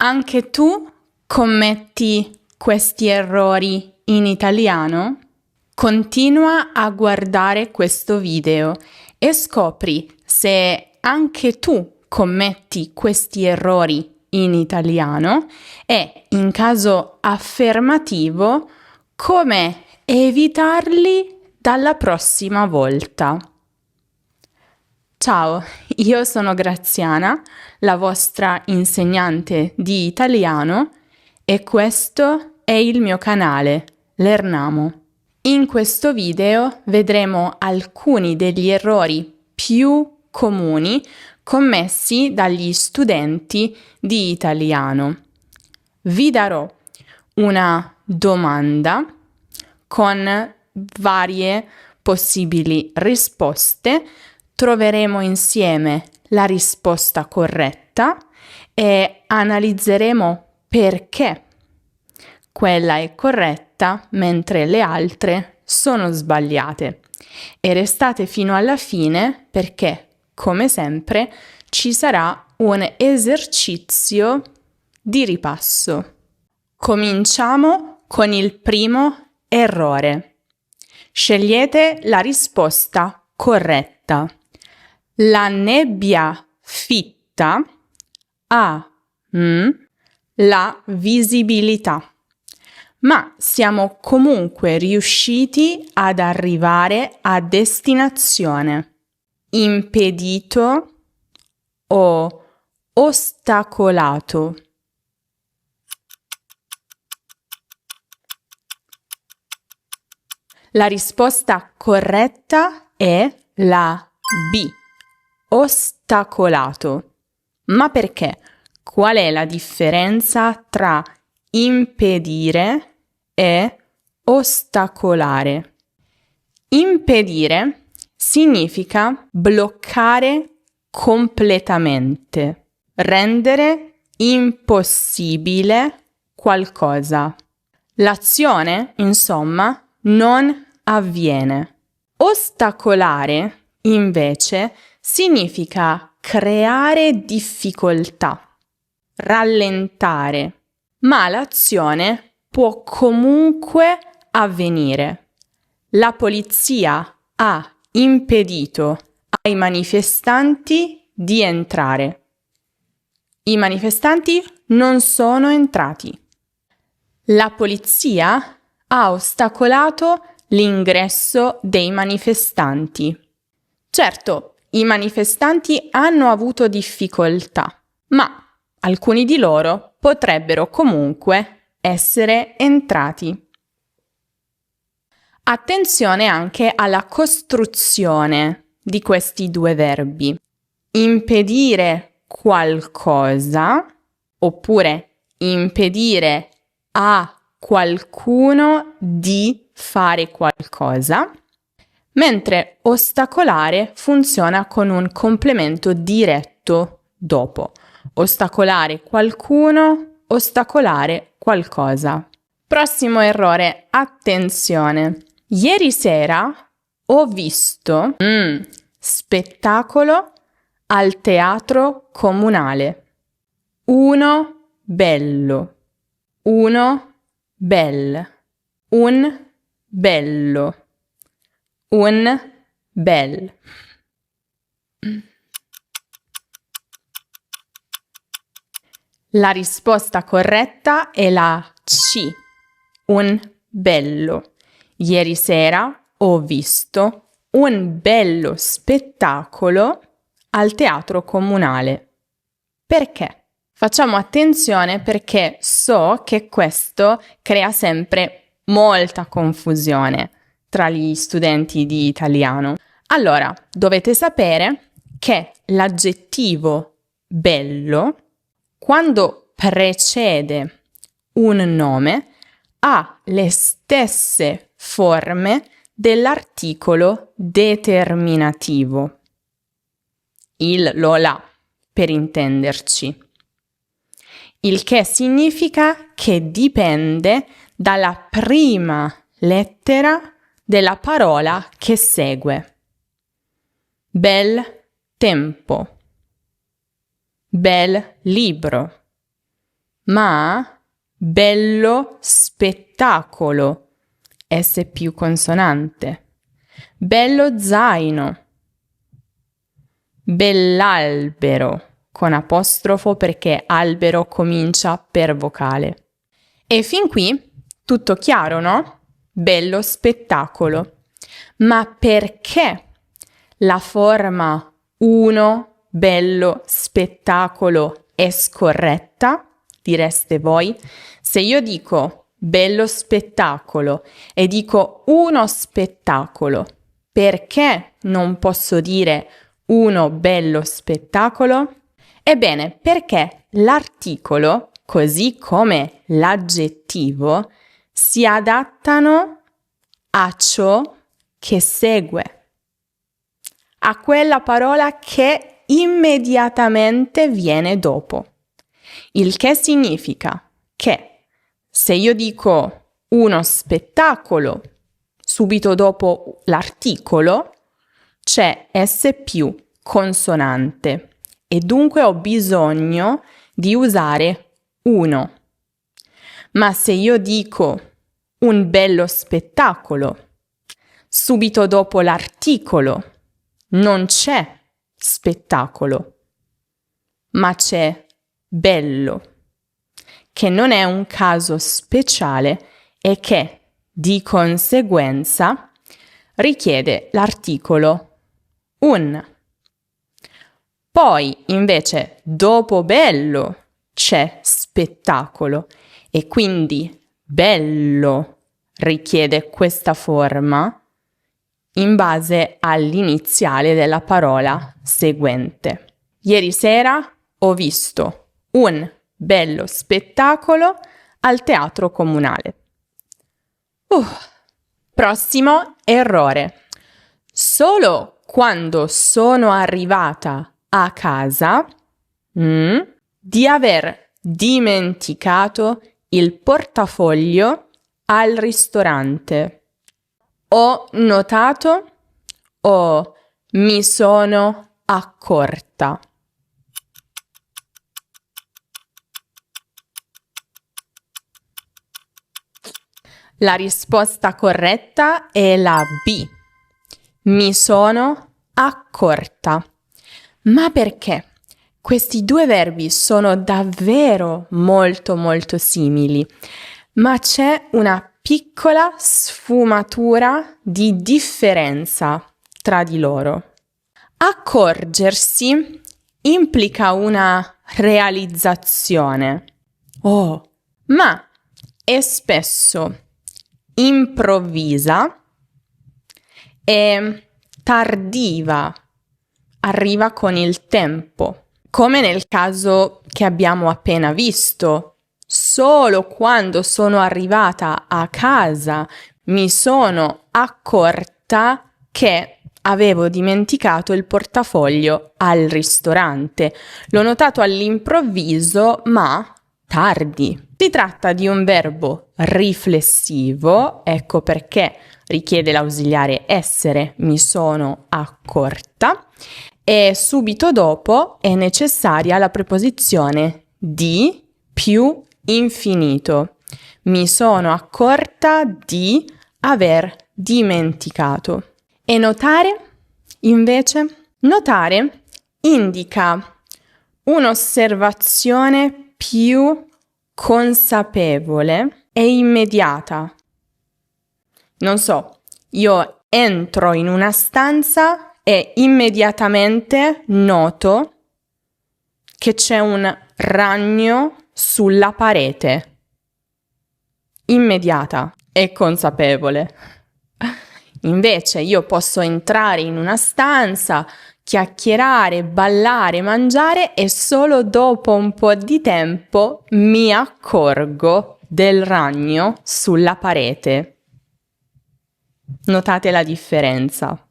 Anche tu commetti questi errori in italiano? Continua a guardare questo video e scopri se anche tu commetti questi errori in italiano e, in caso affermativo, come evitarli dalla prossima volta. Ciao, io sono Graziana, la vostra insegnante di italiano, e questo è il mio canale, Lernamo. In questo video vedremo alcuni degli errori più comuni commessi dagli studenti di italiano. Vi darò una domanda con varie possibili risposte. Troveremo insieme la risposta corretta e analizzeremo perché quella è corretta mentre le altre sono sbagliate. E restate fino alla fine perché, come sempre, ci sarà un esercizio di ripasso. Cominciamo con il primo errore. Scegliete la risposta corretta. La nebbia fitta ha la visibilità, ma siamo comunque riusciti ad arrivare a destinazione. Impedito o ostacolato. La risposta corretta è la B. Ostacolato. Ma perché? Qual è la differenza tra impedire e ostacolare? Impedire significa bloccare completamente, rendere impossibile qualcosa. L'azione, insomma, non avviene. Ostacolare, invece, significa creare difficoltà, rallentare, ma l'azione può comunque avvenire. La polizia ha impedito ai manifestanti di entrare. I manifestanti non sono entrati. La polizia ha ostacolato l'ingresso dei manifestanti. Certo, i manifestanti hanno avuto difficoltà, ma alcuni di loro potrebbero comunque essere entrati. Attenzione anche alla costruzione di questi due verbi. Impedire qualcosa oppure impedire a qualcuno di fare qualcosa, mentre ostacolare funziona con un complemento diretto dopo. Ostacolare qualcuno, ostacolare qualcosa. Prossimo errore, attenzione. Ieri sera ho visto spettacolo al teatro comunale. Uno bello. Uno bel. Un bello. Un bel. La risposta corretta è la C. Un bello. Ieri sera ho visto un bello spettacolo al teatro comunale. Perché? Facciamo attenzione perché so che questo crea sempre molta confusione tra gli studenti di italiano. Allora, dovete sapere che l'aggettivo bello, quando precede un nome, ha le stesse forme dell'articolo determinativo. Il, lo, la, per intenderci. Il che significa che dipende dalla prima lettera della parola che segue. Bel tempo. Bel libro. ma bello spettacolo, S più consonante. Bello zaino, bell'albero, con apostrofo perché albero comincia per vocale. E fin qui tutto chiaro, no? Bello spettacolo. Ma perché la forma 1, bello spettacolo, è scorretta? Direste voi. Se io dico bello spettacolo e dico uno spettacolo, perché non posso dire uno bello spettacolo? Ebbene, perché l'articolo, così come l'aggettivo, si adattano a ciò che segue, a quella parola che immediatamente viene dopo. Il che significa che se io dico uno spettacolo, subito dopo l'articolo c'è S più consonante e dunque ho bisogno di usare uno. Ma se io dico un bello spettacolo, subito dopo l'articolo non c'è spettacolo, ma c'è bello, che non è un caso speciale e che, di conseguenza, richiede l'articolo un. Poi, invece, dopo bello c'è spettacolo e quindi bello richiede questa forma in base all'iniziale della parola seguente. Ieri sera ho visto un bello spettacolo al teatro comunale. Prossimo errore. Solo quando sono arrivata a casa di aver dimenticato il portafoglio al ristorante. Ho notato o mi sono accorta. La risposta corretta è la B. Mi sono accorta. Ma perché? Questi due verbi sono davvero molto simili, ma c'è una piccola sfumatura di differenza tra di loro. Accorgersi implica una realizzazione. Ma è spesso improvvisa e tardiva, arriva con il tempo, come nel caso che abbiamo appena visto. Solo quando sono arrivata a casa mi sono accorta che avevo dimenticato il portafoglio al ristorante. L'ho notato all'improvviso, ma tardi. Si tratta di un verbo riflessivo, ecco perché richiede l'ausiliare essere, mi sono accorta, e subito dopo è necessaria la preposizione di più infinito. Mi sono accorta di aver dimenticato. E notare, invece? Notare indica un'osservazione più consapevole e immediata. Non so, io entro in una stanza e immediatamente noto che c'è un ragno sulla parete. Immediata e consapevole. Invece io posso entrare in una stanza, chiacchierare, ballare, mangiare e solo dopo un po' di tempo mi accorgo del ragno sulla parete. Notate la differenza.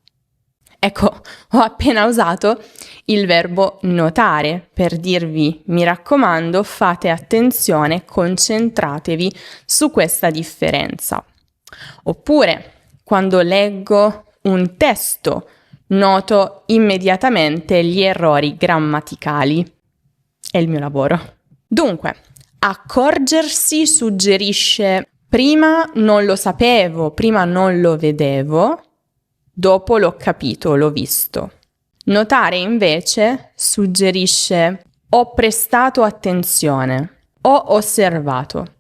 Ecco, ho appena usato il verbo notare per dirvi, mi raccomando, fate attenzione, concentratevi su questa differenza. Oppure, quando leggo un testo, noto immediatamente gli errori grammaticali. È il mio lavoro. Dunque, Accorgersi suggerisce prima non lo sapevo, prima non lo vedevo, dopo l'ho capito, l'ho visto. Notare invece suggerisce ho prestato attenzione, ho osservato.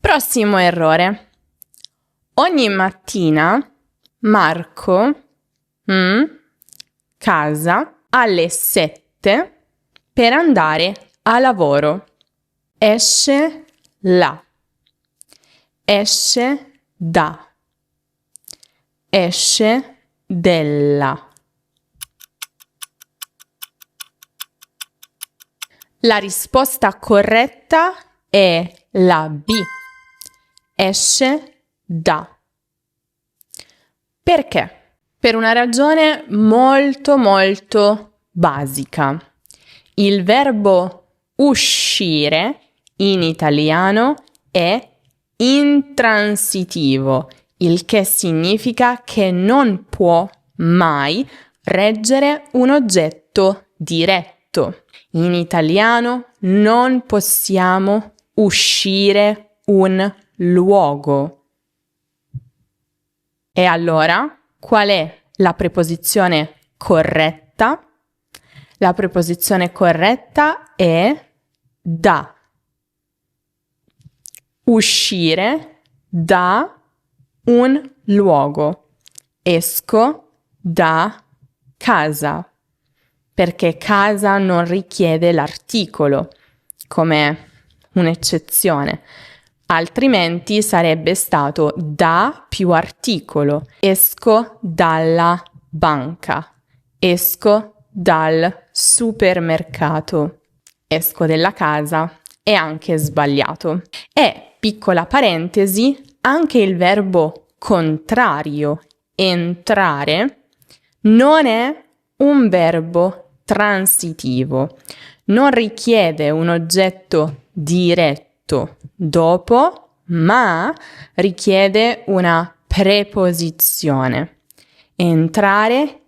Prossimo errore. Ogni mattina Marco casa alle 7 per andare a lavoro. Esce là. Esce da. Esce della. La risposta corretta è la B. Esce da. Perché? Per una ragione molto basica. Il verbo uscire in italiano è intransitivo, il che significa che non può mai reggere un oggetto diretto. In italiano non possiamo uscire un luogo. E allora, qual è la preposizione corretta? La preposizione corretta è da. Uscire da un luogo. Esco da casa. Perché casa non richiede l'articolo, come un'eccezione. Altrimenti sarebbe stato da più articolo. Esco dalla banca. Esco dal supermercato. Esco dalla casa è anche sbagliato. E, piccola parentesi, anche il verbo contrario, entrare, non è un verbo transitivo. Non richiede un oggetto diretto dopo, ma richiede una preposizione. Entrare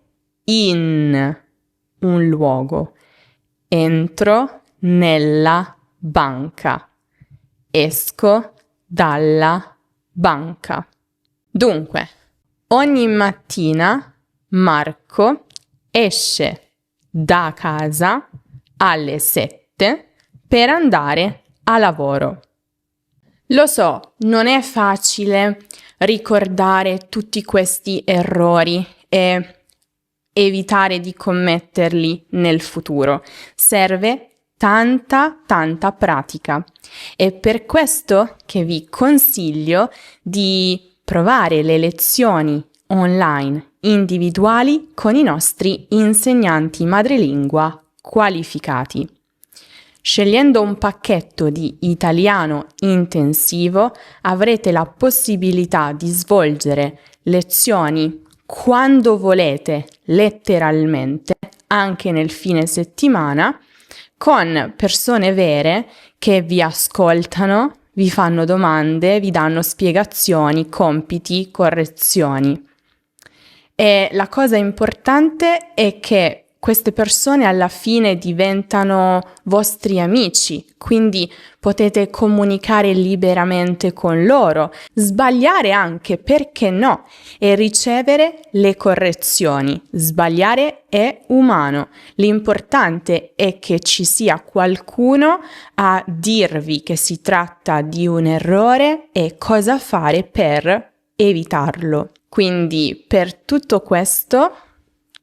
in un luogo. Entro nella banca. Esco dalla banca. Dunque, ogni mattina Marco esce da casa alle 7 per andare a lavoro. Lo so, non è facile ricordare tutti questi errori e evitare di commetterli nel futuro. Serve tanta pratica. È per questo che vi consiglio di provare le lezioni online individuali con i nostri insegnanti madrelingua qualificati. Scegliendo un pacchetto di italiano intensivo avrete la possibilità di svolgere lezioni quando volete, letteralmente, anche nel fine settimana, con persone vere che vi ascoltano, vi fanno domande, vi danno spiegazioni, compiti, correzioni. E la cosa importante è che queste persone alla fine diventano vostri amici, quindi potete comunicare liberamente con loro, sbagliare anche, perché no, e ricevere le correzioni. Sbagliare è umano, l'importante è che ci sia qualcuno a dirvi che si tratta di un errore e cosa fare per evitarlo. Quindi per tutto questo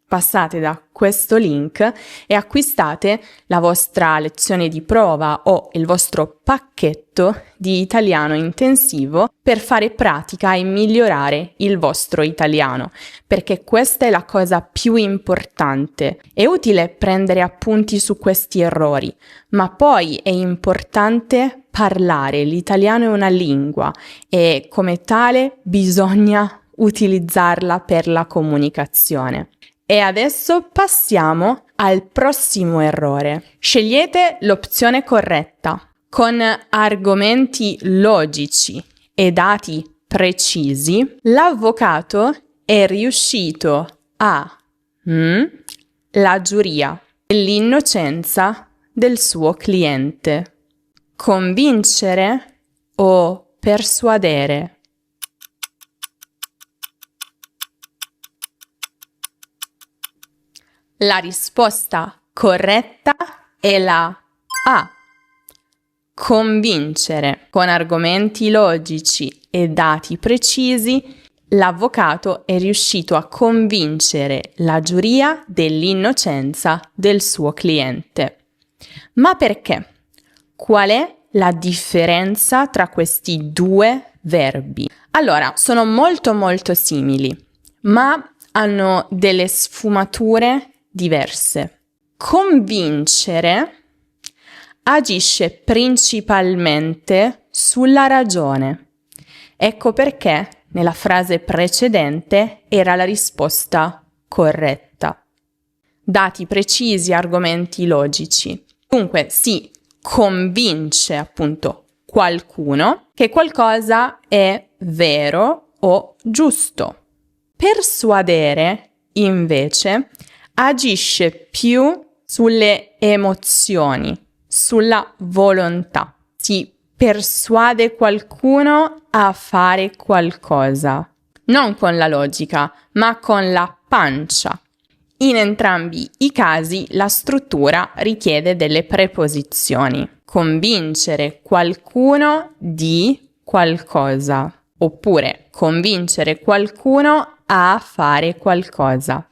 passate da questo link e acquistate la vostra lezione di prova o il vostro pacchetto di italiano intensivo per fare pratica e migliorare il vostro italiano, perché questa è la cosa più importante. È utile prendere appunti su questi errori, ma poi è importante parlare. L'italiano è una lingua e come tale bisogna utilizzarla per la comunicazione. E adesso passiamo al prossimo errore. Scegliete l'opzione corretta. Con argomenti logici e dati precisi, l'avvocato è riuscito a la giuria dell'innocenza del suo cliente. convincere o persuadere? La risposta corretta è la A. Convincere. Con argomenti logici e dati precisi, l'avvocato è riuscito a convincere la giuria dell'innocenza del suo cliente. Ma perché? Qual è la differenza tra questi due verbi? Allora, sono molto simili, ma hanno delle sfumature diverse. Convincere agisce principalmente sulla ragione. Ecco perché nella frase precedente era la risposta corretta. Dati precisi, argomenti logici. Dunque si convince appunto qualcuno che qualcosa è vero o giusto. Persuadere, invece, agisce più sulle emozioni, sulla volontà. Si persuade qualcuno a fare qualcosa, non con la logica, ma con la pancia. In entrambi i casi la struttura richiede delle preposizioni. Convincere qualcuno di qualcosa, oppure convincere qualcuno a fare qualcosa.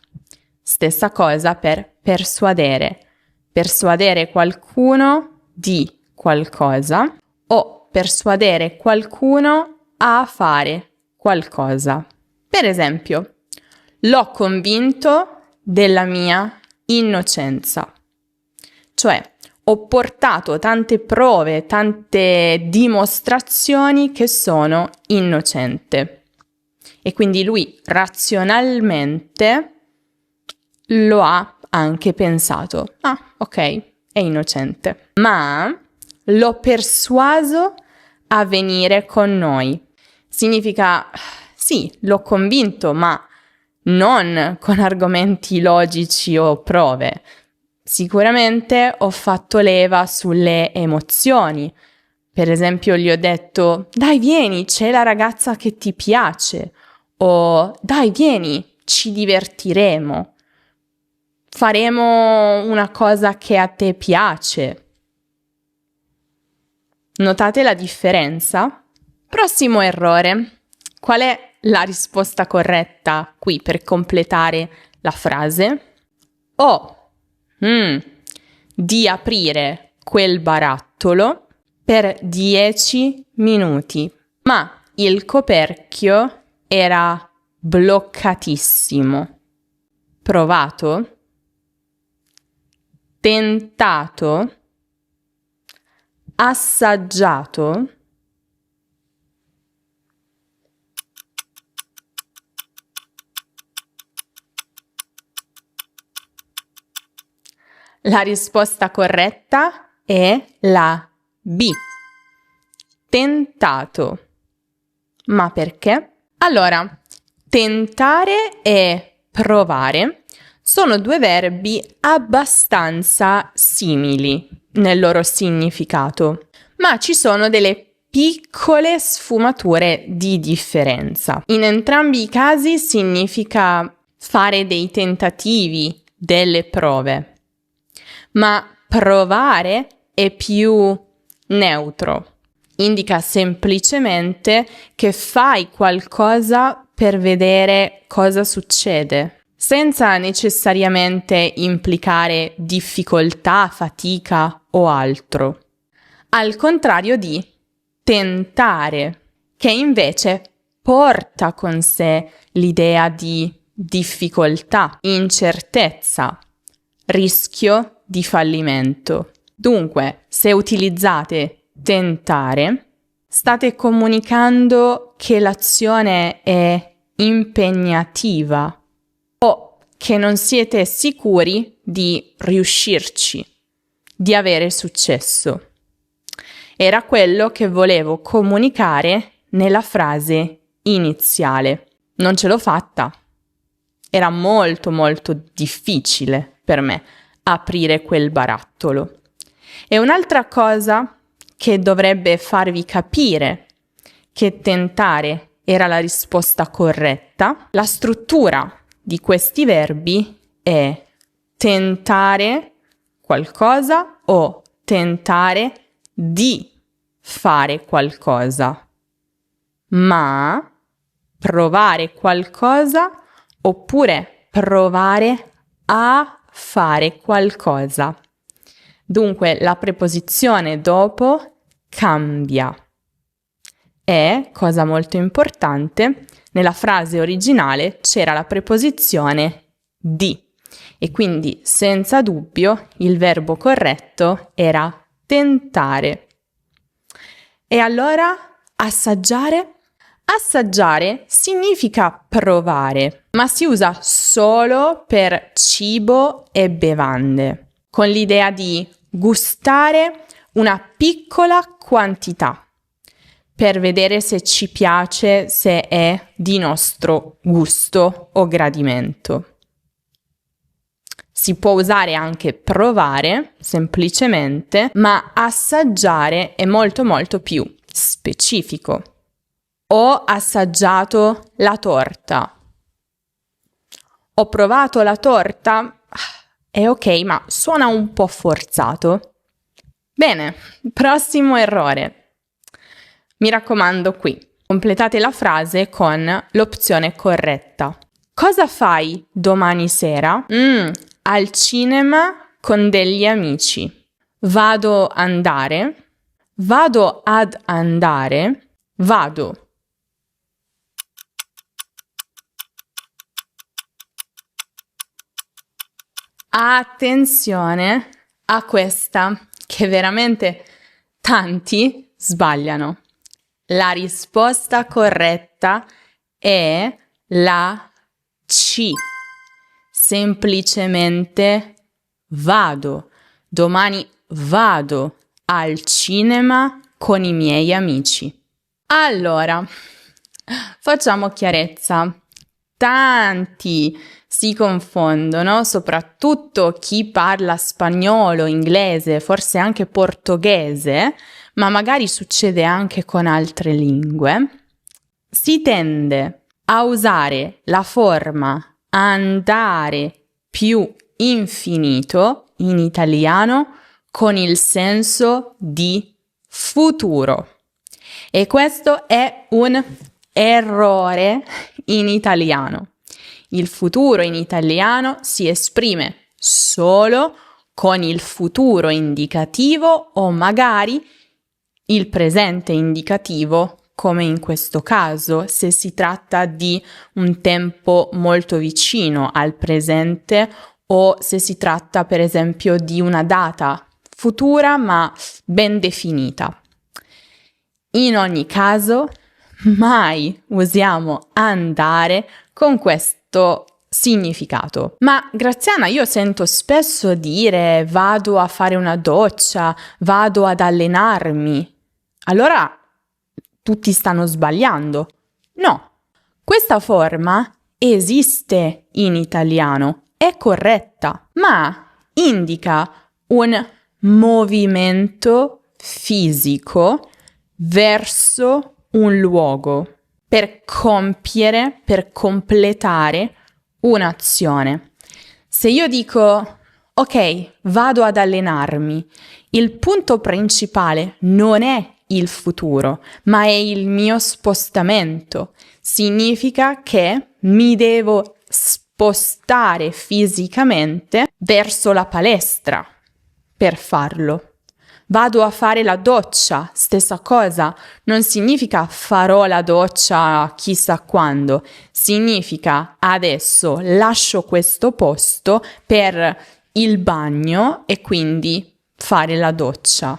Stessa cosa per persuadere. Persuadere qualcuno di qualcosa o persuadere qualcuno a fare qualcosa. Per esempio, l'ho convinto della mia innocenza. Cioè, ho portato tante prove, tante dimostrazioni che sono innocente. E quindi lui razionalmente lo ha anche pensato. Ah, ok, è innocente. Ma l'ho persuaso a venire con noi. Significa, sì, l'ho convinto, ma non con argomenti logici o prove. Sicuramente ho fatto leva sulle emozioni. Per esempio, gli ho detto, dai, vieni, c'è la ragazza che ti piace. O, dai, vieni, ci divertiremo. Faremo una cosa che a te piace. Notate la differenza? Prossimo errore. Qual è la risposta corretta qui per completare la frase? Di aprire quel barattolo per 10 minuti, ma il coperchio era bloccatissimo. Provato? Tentato? Assaggiato? La risposta corretta è la B. Tentato. Ma perché? Allora, tentare e provare sono due verbi abbastanza simili nel loro significato, ma ci sono delle piccole sfumature di differenza. In entrambi i casi significa fare dei tentativi, delle prove. Ma provare è più neutro. Indica semplicemente che fai qualcosa per vedere cosa succede, senza necessariamente implicare difficoltà, fatica o altro. Al contrario di tentare, che invece porta con sé l'idea di difficoltà, incertezza, rischio di fallimento. Dunque, se utilizzate tentare, state comunicando che l'azione è impegnativa o che non siete sicuri di riuscirci, di avere successo. Era quello che volevo comunicare nella frase iniziale. Non ce l'ho fatta. Era molto difficile per me aprire quel barattolo. E un'altra cosa che dovrebbe farvi capire che tentare era la risposta corretta. La struttura di questi verbi è tentare qualcosa o tentare di fare qualcosa, ma provare qualcosa oppure provare a fare qualcosa. Dunque la preposizione dopo cambia. E, cosa molto importante, nella frase originale c'era la preposizione di e quindi senza dubbio il verbo corretto era tentare. E allora assaggiare? Assaggiare significa provare, ma si usa solo per cibo e bevande, con l'idea di gustare una piccola quantità, per vedere se ci piace, se è di nostro gusto o gradimento. Si può usare anche provare, semplicemente, ma assaggiare è molto più specifico. Ho assaggiato la torta. Ho provato la torta? È ok, ma suona un po' forzato. Bene, prossimo errore. Mi raccomando qui, completate la frase con l'opzione corretta. Cosa fai domani sera? Al cinema con degli amici. Vado ad andare, vado. Attenzione a questa, che veramente tanti sbagliano. La risposta corretta è la C. Semplicemente vado. Domani vado al cinema con i miei amici. Allora, facciamo chiarezza. Tanti si confondono, soprattutto chi parla spagnolo, inglese, forse anche portoghese, ma magari succede anche con altre lingue. Si tende a usare la forma andare più infinito in italiano con il senso di futuro. E questo è un errore in italiano. Il futuro in italiano si esprime solo con il futuro indicativo o magari il presente indicativo, come in questo caso, se si tratta di un tempo molto vicino al presente o se si tratta, per esempio, di una data futura ma ben definita. In ogni caso, mai usiamo andare con questo significato. Ma Graziana, io sento spesso dire vado a fare una doccia, vado ad allenarmi. Allora tutti stanno sbagliando. No, questa forma esiste in italiano, è corretta, ma indica un movimento fisico verso un luogo per compiere, per completare un'azione. Se io dico ok, vado ad allenarmi, il punto principale non è il futuro, ma è il mio spostamento. Significa che mi devo spostare fisicamente verso la palestra per farlo. Vado a fare la doccia, stessa cosa, non significa farò la doccia chissà quando, significa adesso lascio questo posto per il bagno e quindi fare la doccia.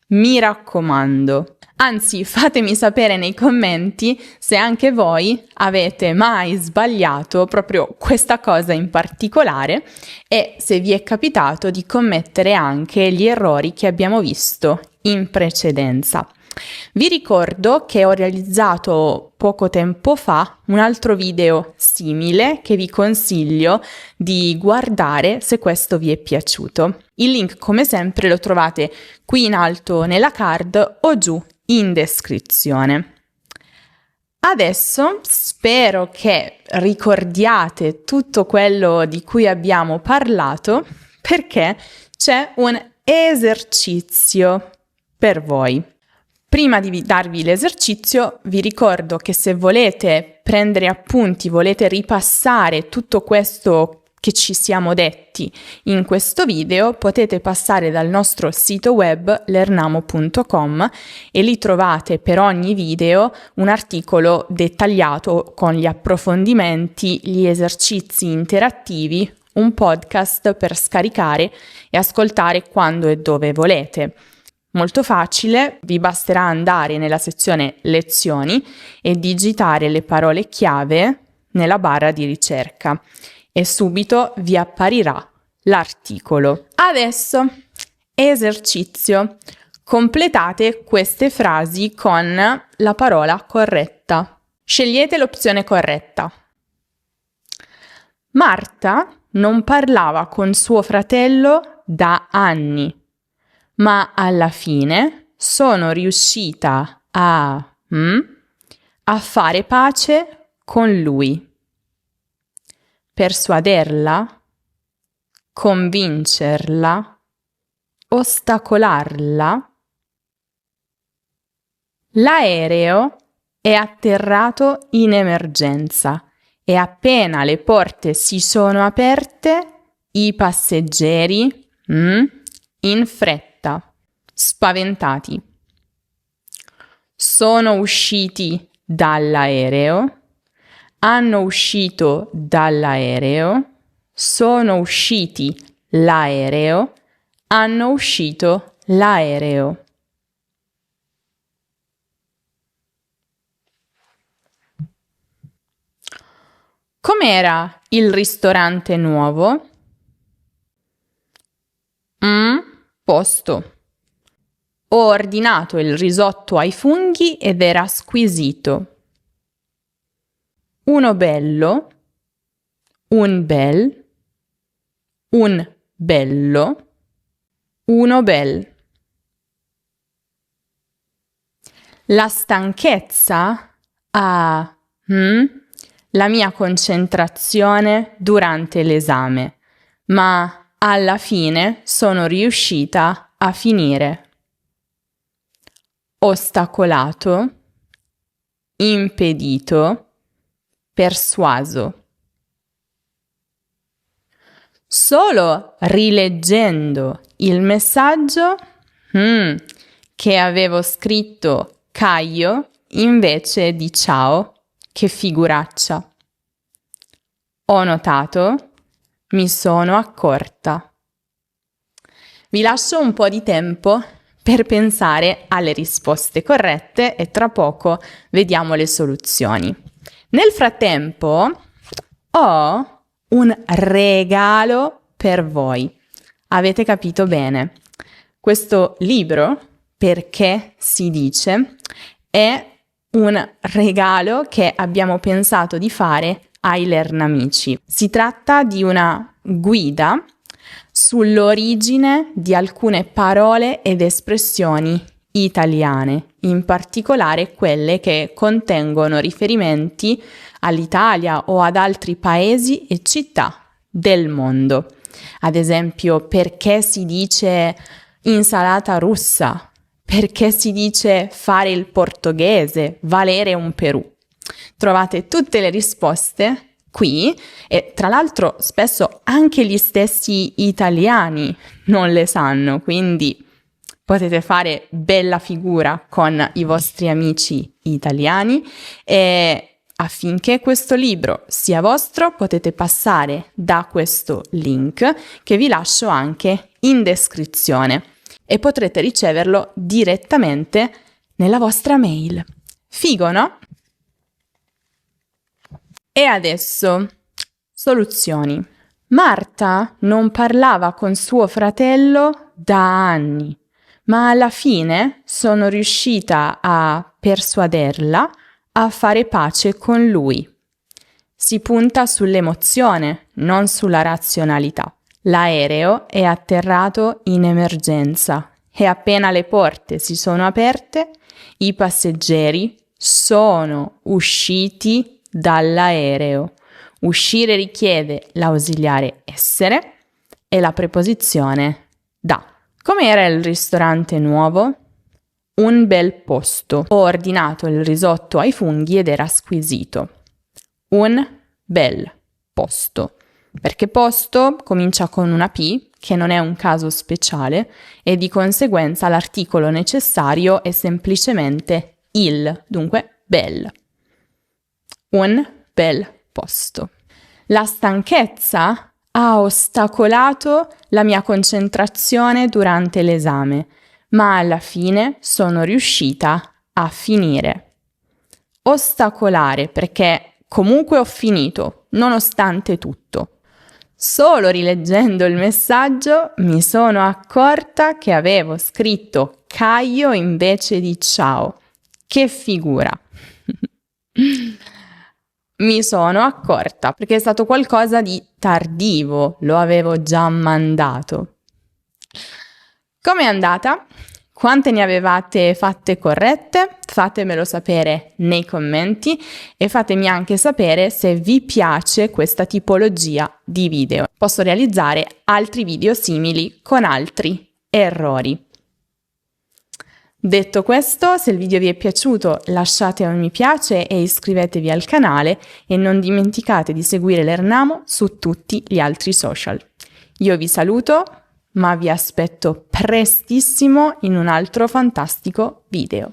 Mi raccomando. Anzi, fatemi sapere nei commenti se anche voi avete mai sbagliato proprio questa cosa in particolare e se vi è capitato di commettere anche gli errori che abbiamo visto in precedenza. Vi ricordo che ho realizzato poco tempo fa un altro video simile che vi consiglio di guardare se questo vi è piaciuto. Il link, come sempre, lo trovate qui in alto nella card o giù in descrizione. Adesso spero che ricordiate tutto quello di cui abbiamo parlato, perché c'è un esercizio per voi. Prima di darvi l'esercizio, vi ricordo che se volete prendere appunti, volete ripassare tutto questo che ci siamo detti in questo video, potete passare dal nostro sito web learnamo.com e lì trovate per ogni video un articolo dettagliato con gli approfondimenti, gli esercizi interattivi, un podcast per scaricare e ascoltare quando e dove volete. Molto facile, vi basterà andare nella sezione lezioni e digitare le parole chiave nella barra di ricerca e subito vi apparirà l'articolo. Adesso, esercizio. Completate queste frasi con la parola corretta. Scegliete l'opzione corretta. Marta non parlava con suo fratello da anni, ma alla fine sono riuscita a fare pace con lui. Persuaderla, convincerla, ostacolarla. L'aereo è atterrato in emergenza e appena le porte si sono aperte, i passeggeri, in fretta, spaventati, sono usciti dall'aereo, hanno uscito dall'aereo, sono usciti l'aereo, hanno uscito l'aereo. Com'era il ristorante nuovo? Posto. Ho ordinato il risotto ai funghi ed era squisito. Uno bello, un bel, un bello, uno bel. La stanchezza ha la mia concentrazione durante l'esame, ma alla fine sono riuscita a finire. Ostacolato, impedito, persuaso. Solo rileggendo il messaggio che avevo scritto Caio invece di ciao, che figuraccia. Ho notato, mi sono accorta. Vi lascio un po' di tempo per pensare alle risposte corrette e tra poco vediamo le soluzioni. Nel frattempo ho un regalo per voi. Avete capito bene? Questo libro, Perché si dice, è un regalo che abbiamo pensato di fare ai Learnamici. Si tratta di una guida sull'origine di alcune parole ed espressioni italiane, in particolare quelle che contengono riferimenti all'Italia o ad altri paesi e città del mondo. Ad esempio, perché si dice insalata russa? Perché si dice fare il portoghese, valere un Perù? Trovate tutte le risposte qui e tra l'altro spesso anche gli stessi italiani non le sanno, quindi potete fare bella figura con i vostri amici italiani e affinché questo libro sia vostro potete passare da questo link che vi lascio anche in descrizione e potrete riceverlo direttamente nella vostra mail. Figo, no? E adesso, soluzioni. Marta non parlava con suo fratello da anni, ma alla fine sono riuscita a persuaderla a fare pace con lui. Si punta sull'emozione, non sulla razionalità. L'aereo è atterrato in emergenza e appena le porte si sono aperte, i passeggeri sono usciti dall'aereo. Uscire richiede l'ausiliare essere e la preposizione da. Com'era il ristorante nuovo? Un bel posto. Ho ordinato il risotto ai funghi ed era squisito. Un bel posto. Perché posto comincia con una P, che non è un caso speciale, e di conseguenza l'articolo necessario è semplicemente il, dunque bel. Un bel posto. La stanchezza ha ostacolato la mia concentrazione durante l'esame, ma alla fine sono riuscita a finire. Ostacolare perché comunque ho finito, nonostante tutto. Solo rileggendo il messaggio mi sono accorta che avevo scritto Caio invece di ciao. Che figura! Mi sono accorta perché è stato qualcosa di tardivo, lo avevo già mandato. Com'è andata? Quante ne avevate fatte corrette? Fatemelo sapere nei commenti e fatemi anche sapere se vi piace questa tipologia di video. Posso realizzare altri video simili con altri errori. Detto questo, se il video vi è piaciuto lasciate un mi piace e iscrivetevi al canale e non dimenticate di seguire l'Ernamo su tutti gli altri social. Io vi saluto, ma vi aspetto prestissimo in un altro fantastico video.